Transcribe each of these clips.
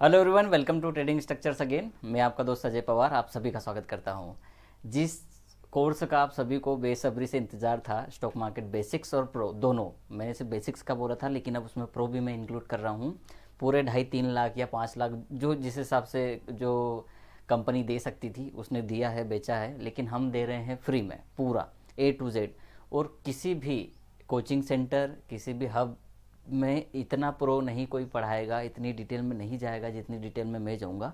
Hello everyone, welcome to trading structures again. मैं आपका दोस्त अजय पवार आप सभी का स्वागत करता हूं। जिस कोर्स का आप सभी को बेसब्री से इंतज़ार था, स्टॉक मार्केट बेसिक्स और प्रो दोनों, मैंने सिर्फ बेसिक्स का बोला था लेकिन अब उसमें प्रो भी मैं इंक्लूड कर रहा हूं। पूरे 2.5-3 लाख या 5 लाख जो जिस हिसाब से जो कंपनी दे सकती थी उसने दिया है, बेचा है, लेकिन हम दे रहे हैं फ्री में पूरा A to Z। और किसी भी कोचिंग सेंटर, किसी भी हब में इतना प्रो नहीं कोई पढ़ाएगा, इतनी डिटेल में नहीं जाएगा जितनी डिटेल में मैं जाऊँगा।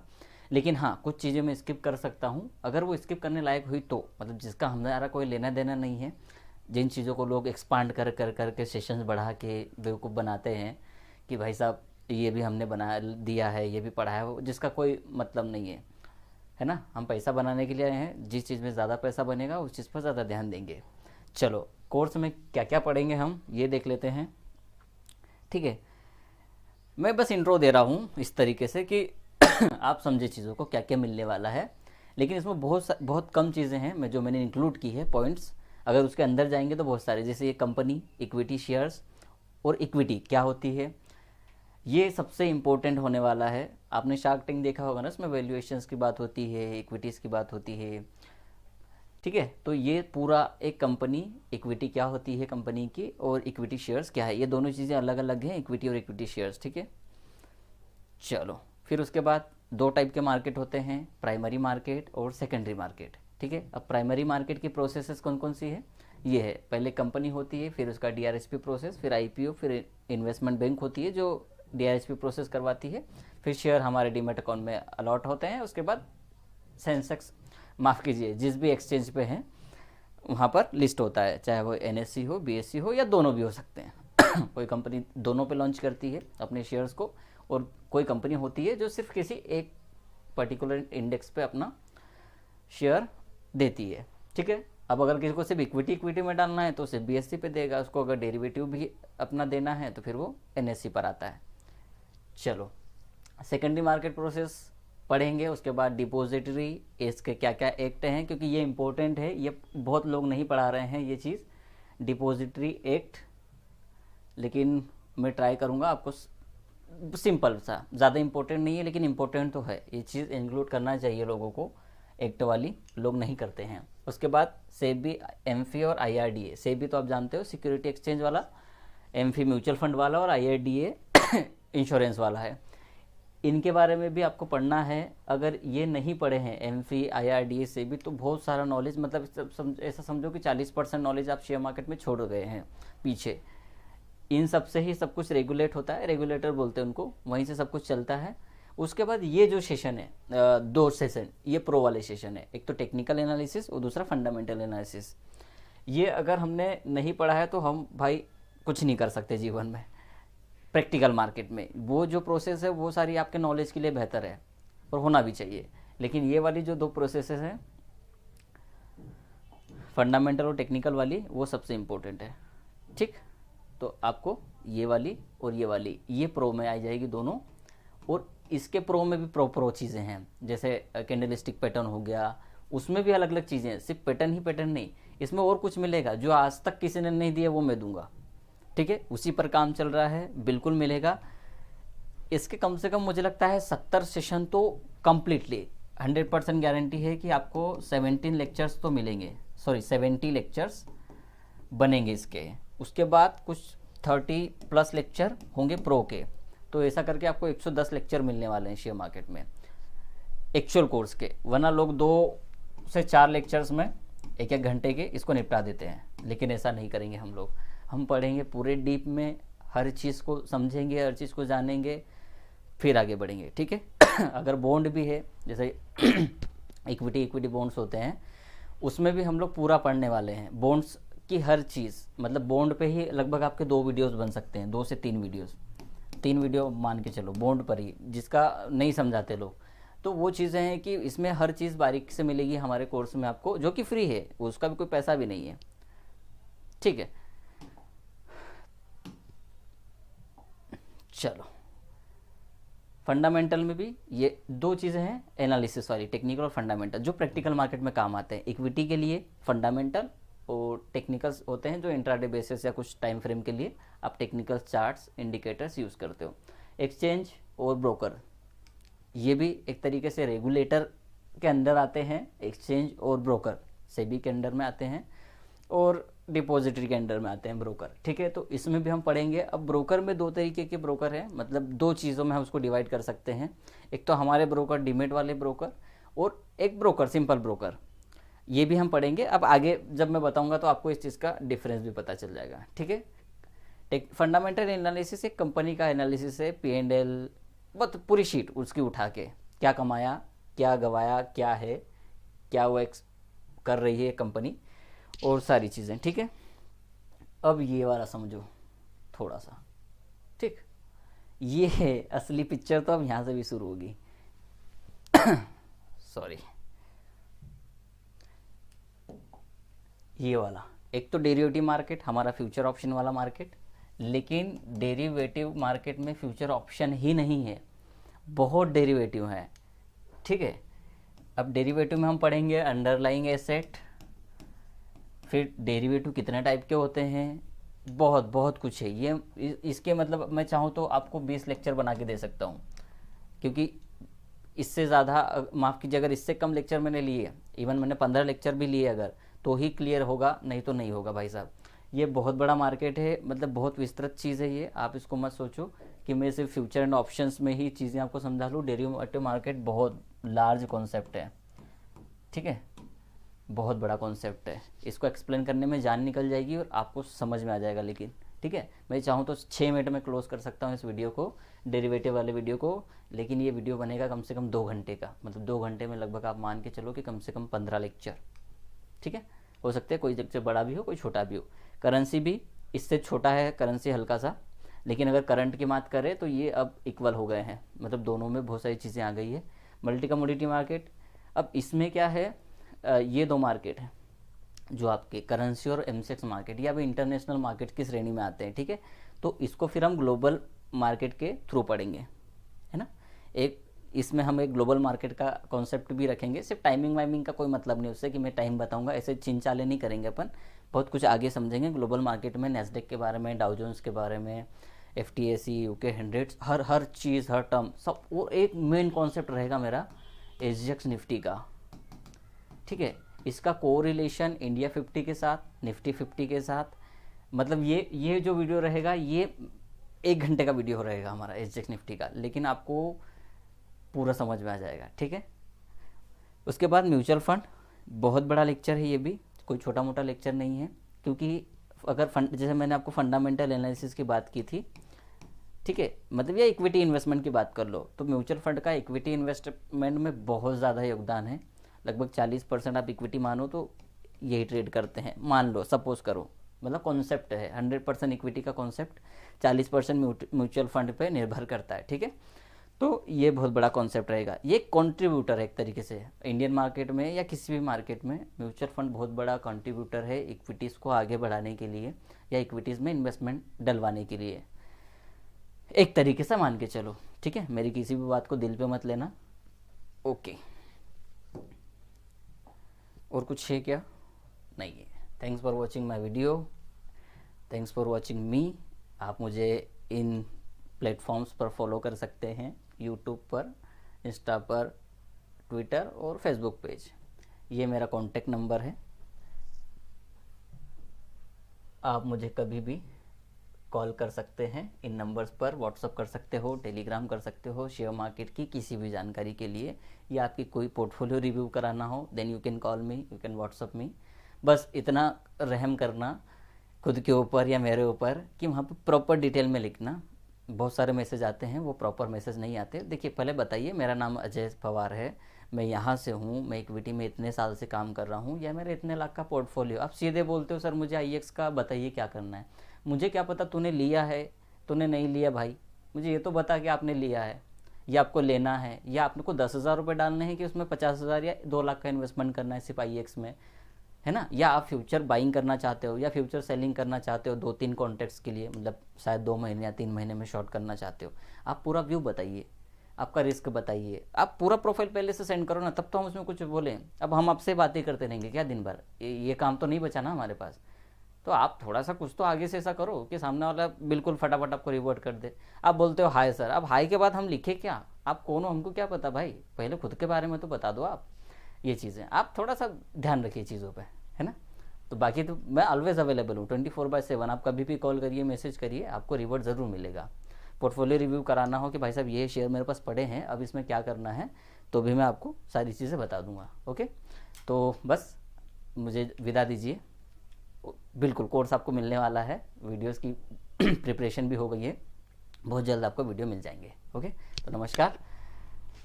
लेकिन हाँ, कुछ चीज़ें मैं स्किप कर सकता हूँ, अगर वो स्किप करने लायक हुई तो, मतलब जिसका हमारा कोई लेना देना नहीं है। जिन चीज़ों को लोग एक्सपांड कर कर करके सेशंस बढ़ा के बेवकूफ़ बनाते हैं कि भाई साहब ये भी हमने बना दिया है, ये भी पढ़ा है, जिसका कोई मतलब नहीं है ना। हम पैसा बनाने के लिए आए हैं, जिस चीज़ में ज़्यादा पैसा बनेगा उस चीज़ पर ज़्यादा ध्यान देंगे। चलो, कोर्स में क्या क्या पढ़ेंगे हम ये देख लेते हैं। ठीक है, मैं बस इंट्रो दे रहा हूँ इस तरीके से कि आप समझे चीज़ों को क्या क्या मिलने वाला है। लेकिन इसमें बहुत कम चीज़ें हैं मैं जो मैंने इंक्लूड की है पॉइंट्स। अगर उसके अंदर जाएंगे तो बहुत सारे, जैसे ये कंपनी, इक्विटी शेयर्स और इक्विटी क्या होती है, ये सबसे इम्पोर्टेंट होने वाला है। आपने शार्क टैंक देखा होगा ना, उसमें वैल्यूएशंस की बात होती है, इक्विटीज़ की बात होती है। ठीक है, तो ये पूरा एक कंपनी, इक्विटी क्या होती है कंपनी की और इक्विटी शेयर्स क्या है, ये दोनों चीज़ें अलग अलग हैं, इक्विटी और इक्विटी शेयर्स। ठीक है, चलो फिर उसके बाद दो टाइप के मार्केट होते हैं, प्राइमरी मार्केट और सेकेंडरी मार्केट। ठीक है, अब प्राइमरी मार्केट की प्रोसेसेस कौन कौन सी है, ये है, पहले कंपनी होती है, फिर उसका डीआरएसपी प्रोसेस, फिर आईपीओ, फिर इन्वेस्टमेंट बैंक होती है जो डीआरएसपी प्रोसेस करवाती है, फिर शेयर हमारे डीमेट अकाउंट में अलॉट होते हैं। उसके बाद सेंसेक्स, माफ़ कीजिए, जिस भी एक्सचेंज पे हैं वहाँ पर लिस्ट होता है, चाहे वो एनएससी हो, बीएससी हो, या दोनों भी हो सकते हैं। कोई कंपनी दोनों पे लॉन्च करती है अपने शेयर्स को, और कोई कंपनी होती है जो सिर्फ किसी एक पर्टिकुलर इंडेक्स पे अपना शेयर देती है। ठीक है, अब अगर किसी को सिर्फ इक्विटी इक्विटी में डालना है तो सिर्फ बीएससी पे देगा, उसको अगर डेरिवेटिव भी अपना देना है तो फिर वो एनएससी पर आता है। चलो, सेकेंडरी मार्केट प्रोसेस पढ़ेंगे, उसके बाद डिपॉजिटरी, इसके क्या क्या एक्ट हैं, क्योंकि ये इंपॉर्टेंट है, ये बहुत लोग नहीं पढ़ा रहे हैं ये चीज़, डिपॉजिटरी एक्ट। लेकिन मैं ट्राई करूँगा आपको सिंपल सा, ज़्यादा इंपॉर्टेंट नहीं है लेकिन इंपॉर्टेंट तो है, ये चीज़ इंक्लूड करना चाहिए लोगों को, एक्ट वाली लोग नहीं करते हैं। उसके बाद सेबी, एमफी और आईआरडीए। सेबी तो आप जानते हो, सिक्योरिटी एक्सचेंज वाला, एमफी म्यूचुअल फंड वाला, और आईआरडीए इंश्योरेंस वाला है। इनके बारे में भी आपको पढ़ना है। अगर ये नहीं पढ़े हैं एमफी, आईआरडीए से भी, तो बहुत सारा नॉलेज, मतलब ऐसा समझो कि 40% नॉलेज आप शेयर मार्केट में छोड़ गए हैं पीछे। इन सब से ही सब कुछ रेगुलेट होता है, रेगुलेटर बोलते हैं उनको, वहीं से सब कुछ चलता है। उसके बाद ये जो सेशन है, दो सेशन, ये प्रो वाले सेशन है, एक तो टेक्निकल एनालिसिस और दूसरा फंडामेंटल एनालिसिस। ये अगर हमने नहीं पढ़ा है तो हम भाई कुछ नहीं कर सकते जीवन में। प्रैक्टिकल मार्केट में वो जो प्रोसेस है वो सारी आपके नॉलेज के लिए बेहतर है और होना भी चाहिए। लेकिन ये वाली जो दो प्रोसेसेस हैं, फंडामेंटल और टेक्निकल वाली, वो सबसे इम्पोर्टेंट है। ठीक, तो आपको ये वाली और ये वाली, ये प्रो में आ जाएगी दोनों। और इसके प्रो में भी प्रो चीज़ें हैं, जैसे कैंडलस्टिक पैटर्न हो गया, उसमें भी अलग अलग चीज़ें हैं, सिर्फ पैटर्न ही पैटर्न नहीं, इसमें और कुछ मिलेगा जो आज तक किसी ने नहीं दिया, वो मैं दूंगा। ठीक है, उसी पर काम चल रहा है, बिल्कुल मिलेगा। इसके कम से कम मुझे लगता है 70 सेशन तो कम्प्लीटली 100% गारंटी है कि आपको 17 लेक्चर्स तो मिलेंगे, सॉरी 70 लेक्चर्स बनेंगे इसके। उसके बाद कुछ 30+ लेक्चर होंगे प्रो के, तो ऐसा करके आपको 110 लेक्चर मिलने वाले हैं शेयर मार्केट में एक्चुअल कोर्स के। वरना लोग 2 से 4 लेक्चर्स में 1-1 घंटे के इसको निपटा देते हैं, लेकिन ऐसा नहीं करेंगे हम लोग। हम पढ़ेंगे पूरे डीप में, हर चीज़ को समझेंगे, हर चीज़ को जानेंगे, फिर आगे बढ़ेंगे। ठीक है। अगर बॉन्ड भी है, जैसे इक्विटी बॉन्ड्स होते हैं, उसमें भी हम लोग पूरा पढ़ने वाले हैं, बॉन्ड्स की हर चीज़। मतलब बॉन्ड पे ही लगभग आपके 2 वीडियोस बन सकते हैं, 2 से 3 वीडियोस, 3 वीडियो मान के चलो बॉन्ड पर ही, जिसका नहीं समझाते लोग। तो वो चीज़ें हैं कि इसमें हर चीज़ बारीक से मिलेगी हमारे कोर्स में आपको, जो कि फ्री है, उसका भी कोई पैसा भी नहीं है। ठीक है, चलो, फंडामेंटल में भी ये 2 चीज़ें हैं, एनालिसिस वाली, टेक्निकल और फंडामेंटल, जो प्रैक्टिकल मार्केट में काम आते हैं। इक्विटी के लिए फंडामेंटल, और टेक्निकल्स होते हैं जो इंट्राडे बेसिस या कुछ टाइम फ्रेम के लिए आप टेक्निकल चार्ट्स, इंडिकेटर्स यूज़ करते हो। एक्सचेंज और ब्रोकर, ये भी एक तरीके से रेगुलेटर के अंडर आते हैं, एक्सचेंज और ब्रोकर सेबी के अंडर में आते हैं, और डिपॉजिटरी के अंडर में आते हैं ब्रोकर। ठीक है, तो इसमें भी हम पढ़ेंगे। अब ब्रोकर में दो तरीके के ब्रोकर हैं, मतलब दो चीज़ों में हम उसको डिवाइड कर सकते हैं। एक तो हमारे ब्रोकर डीमेट वाले ब्रोकर, और एक ब्रोकर सिंपल ब्रोकर, ये भी हम पढ़ेंगे। अब आगे जब मैं बताऊंगा तो आपको इस चीज़ का डिफरेंस भी पता चल जाएगा। ठीक है, फंडामेंटल एनालिसिस एक कंपनी का एनालिसिस है, P&L, बहुत पूरी शीट उसकी उठा के, क्या कमाया, क्या गवाया, क्या है, क्या वो कर रही है कंपनी, और सारी चीज़ें। ठीक है, अब ये वाला समझो थोड़ा सा। ठीक, ये है असली पिक्चर, तो अब यहाँ से भी शुरू होगी। सॉरी, ये वाला एक तो डेरिवेटिव मार्केट, हमारा फ्यूचर ऑप्शन वाला मार्केट, लेकिन डेरिवेटिव मार्केट में फ्यूचर ऑप्शन ही नहीं है, बहुत डेरिवेटिव हैं। ठीक है, अब डेरिवेटिव में हम पढ़ेंगे अंडरलाइंग एसेट, फिर डेरिवेटिव कितने टाइप के होते हैं, बहुत बहुत कुछ है ये। इसके मतलब मैं चाहूँ तो आपको 20 लेक्चर बना के दे सकता हूँ, क्योंकि इससे ज़्यादा माफ़ कीजिए अगर इससे कम लेक्चर मैंने लिए, इवन मैंने 15 लेक्चर भी लिए अगर, तो ही क्लियर होगा, नहीं तो नहीं होगा भाई साहब। ये बहुत बड़ा मार्केट है, मतलब बहुत विस्तृत चीज़ है ये। आप इसको मत सोचो कि मैं सिर्फ फ्यूचर एंड ऑप्शंस में ही चीज़ें आपको समझा लूँ। डेरिवेटिव मार्केट बहुत लार्ज कॉन्सेप्ट है। ठीक है, बहुत बड़ा कॉन्सेप्ट है, इसको एक्सप्लेन करने में जान निकल जाएगी और आपको समझ में आ जाएगा। लेकिन ठीक है, मैं चाहूँ तो 6 मिनट में क्लोज कर सकता हूँ इस वीडियो को, डेरिवेटिव वाले वीडियो को, लेकिन ये वीडियो बनेगा कम से कम 2 घंटे का, मतलब 2 घंटे में लगभग आप मान के चलो कि कम से कम 15 लेक्चर। ठीक है, हो सकता है कोई लेक्चर बड़ा भी हो, कोई छोटा भी हो। करेंसी भी इससे छोटा है, करेंसी हल्का सा, लेकिन अगर करंट की बात करें तो ये अब इक्वल हो गए हैं, मतलब दोनों में बहुत सारी चीज़ें आ गई है। मल्टी कमोडिटी मार्केट, अब इसमें क्या है, ये दो मार्केट हैं जो आपके करेंसी और एमसेक्स मार्केट, ये अभी इंटरनेशनल मार्केट की श्रेणी में आते हैं। ठीक है, तो इसको फिर हम ग्लोबल मार्केट के थ्रू पढ़ेंगे, है ना। एक इसमें हम एक ग्लोबल मार्केट का कॉन्सेप्ट भी रखेंगे। सिर्फ टाइमिंग वाइमिंग का कोई मतलब नहीं उससे कि मैं टाइम बताऊंगा, ऐसे चिंचाले नहीं करेंगे अपन, बहुत कुछ आगे समझेंगे ग्लोबल मार्केट में, नैस्डैक के बारे में, डाउ जोन्स के बारे में, FTSE, UK 100, हर चीज़, हर टर्म सब। और एक मेन कॉन्सेप्ट रहेगा मेरा SGX निफ्टी का। ठीक है, इसका कोरिलेशन इंडिया 50 के साथ, निफ्टी 50 के साथ, मतलब ये जो वीडियो रहेगा ये 1 घंटे का वीडियो रहेगा हमारा SGX निफ्टी का, लेकिन आपको पूरा समझ में आ जाएगा। ठीक है, उसके बाद म्यूचुअल फंड, बहुत बड़ा लेक्चर है ये भी, कोई छोटा मोटा लेक्चर नहीं है, क्योंकि अगर फंड, जैसे मैंने आपको फंडामेंटल एनालिसिस की बात की थी, ठीक है, मतलब ये इक्विटी इन्वेस्टमेंट की बात कर लो तो म्यूचुअल फंड का इक्विटी इन्वेस्टमेंट में बहुत ज़्यादा योगदान है। लगभग 40% आप इक्विटी मानो तो यही ट्रेड करते हैं, मान लो, सपोज करो, मतलब कॉन्सेप्ट है 100% इक्विटी का कॉन्सेप्ट, 40% म्यूचुअल फंड पे निर्भर करता है। ठीक है, तो ये बहुत बड़ा कॉन्सेप्ट रहेगा, ये कंट्रीब्यूटर है एक तरीके से इंडियन मार्केट में या किसी भी मार्केट में। म्यूचुअल फंड बहुत बड़ा कंट्रीब्यूटर है इक्विटीज़ को आगे बढ़ाने के लिए या इक्विटीज़ में इन्वेस्टमेंट डलवाने के लिए, एक तरीके से मान के चलो। ठीक है, मेरी किसी भी बात को दिल पे मत लेना। ओके, और कुछ है क्या? नहीं है। Thanks for watching my video, thanks for watching मी। आप मुझे इन प्लेटफॉर्म्स पर फॉलो कर सकते हैं, यूट्यूब पर, इंस्टा पर, ट्विटर और फेसबुक पेज। ये मेरा कॉन्टेक्ट नंबर है, आप मुझे कभी भी कॉल कर सकते हैं इन नंबर्स पर, व्हाट्सअप कर सकते हो, टेलीग्राम कर सकते हो। शेयर मार्केट की किसी भी जानकारी के लिए या आपकी कोई पोर्टफोलियो रिव्यू कराना हो, then you can call me, you can WhatsApp me. बस इतना रहम करना खुद के ऊपर या मेरे ऊपर कि वहाँ पर प्रॉपर डिटेल में लिखना। बहुत सारे मैसेज आते हैं, वो प्रॉपर मैसेज नहीं आते। देखिए, पहले बताइए मेरा नाम अजय पवार है, मैं यहाँ से हूँ, मैं इक्विटी में इतने साल से काम कर रहा हूँ, या मेरे इतने लाख का पोर्टफोलियो। आप सीधे बोलते हो सर मुझे IEX का बताइए क्या करना है। मुझे क्या पता तूने लिया है, तूने नहीं लिया भाई, मुझे ये तो बता कि आपने लिया है या आपको लेना है, या आपको 10,000 रुपये डालने हैं कि उसमें 50,000 या 2 लाख का इन्वेस्टमेंट करना है सिर्फ IEX में, है ना। या आप फ्यूचर बाइंग करना चाहते हो या फ्यूचर सेलिंग करना चाहते हो 2-3 कॉन्ट्रैक्ट्स के लिए, मतलब शायद 2 महीने या 3 महीने में शॉर्ट करना चाहते हो। आप पूरा व्यू बताइए, आपका रिस्क बताइए, आप पूरा प्रोफाइल पहले से सेंड करो ना, तब तो हम उसमें कुछ बोलें। अब हम आपसे बातें करते रहेंगे क्या दिन भर? ये काम तो नहीं बचा ना हमारे पास। तो आप थोड़ा सा कुछ तो आगे से ऐसा करो कि सामने वाला बिल्कुल फटाफट आपको रिवर्ट कर दे। आप बोलते हो हाय सर, अब हाय के बाद हम लिखे क्या, आप कौन हो हमको क्या पता भाई, पहले खुद के बारे में तो बता दो आप। ये चीज़ें आप थोड़ा सा ध्यान रखिए चीज़ों पे, है ना। तो बाकी तो मैं ऑलवेज अवेलेबल हूँ 24/7, आप कभी भी कॉल करिए, मैसेज करिए, आपको रिवॉर्ड ज़रूर मिलेगा। पोर्टफोलियो रिव्यू कराना हो कि भाई साहब ये शेयर मेरे पास पड़े हैं, अब इसमें क्या करना है, तो भी मैं आपको सारी चीज़ें बता दूंगा। ओके, तो बस मुझे विदा दीजिए। बिल्कुल कोर्स आपको मिलने वाला है, वीडियोस की प्रिपरेशन भी हो गई है, बहुत जल्द आपको वीडियो मिल जाएंगे। ओके, तो नमस्कार,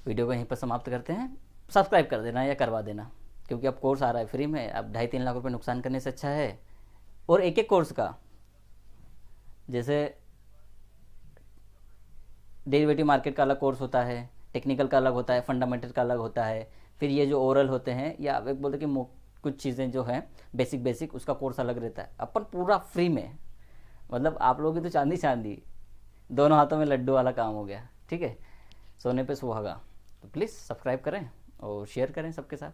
वीडियो को यहीं पर समाप्त करते हैं। सब्सक्राइब कर देना या करवा देना, क्योंकि अब कोर्स आ रहा है फ्री में, अब 2.5-3 लाख रुपए नुकसान करने से अच्छा है। और एक एक कोर्स का, जैसे डेरिवेटिव मार्केट का अलग कोर्स होता है, टेक्निकल का अलग होता है, फंडामेंटल का अलग होता है, फिर ये जो ओरल होते हैं या एक बोलते कि कुछ चीज़ें जो हैं बेसिक बेसिक, उसका कोर्स अलग रहता है। अपन पूरा फ्री में, मतलब आप लोगों की तो चांदी चांदी, दोनों हाथों में लड्डू वाला काम हो गया। ठीक है, सोने पे सुहागा। तो प्लीज़ सब्सक्राइब करें और शेयर करें सबके साथ।